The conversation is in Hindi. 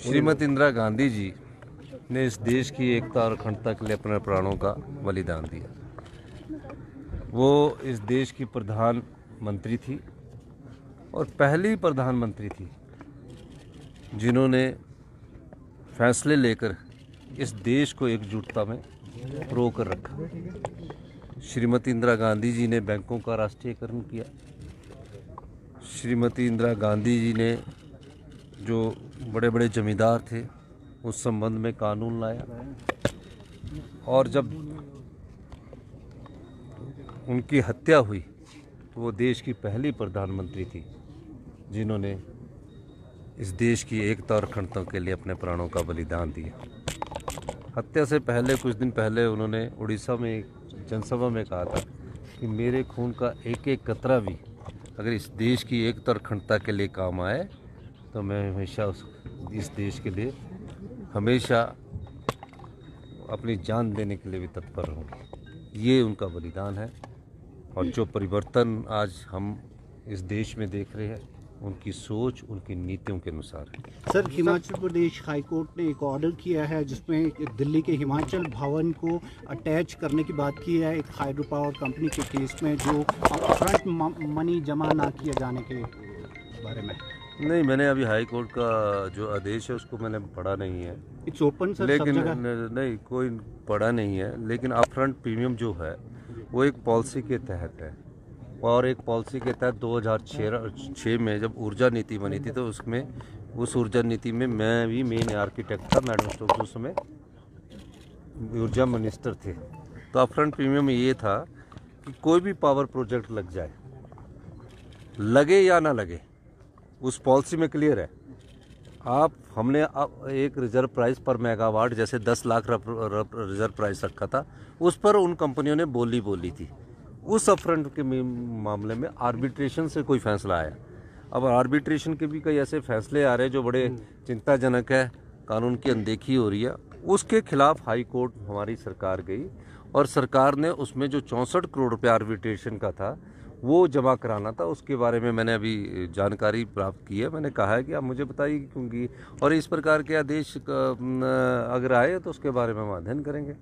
श्रीमती इंदिरा गांधी जी ने इस देश की एकता और अखंडता के लिए अपने प्राणों का बलिदान दिया। वो इस देश की प्रधानमंत्री थी और पहली प्रधानमंत्री थी जिन्होंने फैसले लेकर इस देश को एकजुटता में रोकर रखा। श्रीमती इंदिरा गांधी जी ने बैंकों का राष्ट्रीयकरण किया। श्रीमती इंदिरा गांधी जी ने जो बड़े बड़े जमींदार थे उस संबंध में कानून लाया, और जब उनकी हत्या हुई तो वो देश की पहली प्रधानमंत्री थी जिन्होंने इस देश की एकता और अखंडता के लिए अपने प्राणों का बलिदान दिया। हत्या से पहले कुछ दिन पहले उन्होंने उड़ीसा में एक जनसभा में कहा था कि मेरे खून का एक एक कतरा भी अगर इस देश की एकता और अखंडता के लिए काम आए तो मैं हमेशा इस देश के लिए हमेशा अपनी जान देने के लिए भी तत्पर रहूँगी। ये उनका बलिदान है, और जो परिवर्तन आज हम इस देश में देख रहे हैं उनकी सोच, उनकी नीतियों के अनुसार है। Sir, Himachal Pradesh high court ने एक ऑर्डर किया है जिसमें दिल्ली के हिमाचल भवन को अटैच करने की बात की है एक हाइड्रो पावर कंपनी के केस में, जो अपफ्रंट मनी जमा ना किए जाने के बारे में। नहीं, मैंने अभी हाई कोर्ट का जो आदेश है उसको मैंने पढ़ा नहीं है। इट्स ओपन सर, लेकिन सब जगह। नहीं, कोई पढ़ा नहीं है। लेकिन अपफ्रंट प्रीमियम जो है वो एक पॉलिसी के तहत है, और एक पॉलिसी के तहत 2006 में जब ऊर्जा नीति बनी थी तो उसमें उस ऊर्जा नीति में मैं भी मेन आर्किटेक्ट था। मैडम स्टोक्स उस समय ऊर्जा मिनिस्टर थे। तो अपफ्रंट प्रीमियम ये था कि कोई भी पावर प्रोजेक्ट लग जाए, लगे या ना लगे, उस पॉलिसी में क्लियर है। हमने अब एक रिजर्व प्राइस पर मेगावाट जैसे 10 लाख रिजर्व प्राइस रखा था, उस पर उन कंपनियों ने बोली थी। उस अपफ्रंट के मामले में आर्बिट्रेशन से कोई फैसला आया। अब आर्बिट्रेशन के भी कई ऐसे फैसले आ रहे हैं जो बड़े चिंताजनक है, कानून की अनदेखी हो रही है। उसके खिलाफ हाई कोर्ट हमारी सरकार गई, और सरकार ने उसमें जो 64 करोड़ रुपये आर्बिट्रेशन का था वो जमा कराना था। उसके बारे में मैंने अभी जानकारी प्राप्त की है। मैंने कहा है कि आप मुझे बताइए क्योंकि, और इस प्रकार के आदेश अगर आए तो उसके बारे में हम अध्ययन करेंगे।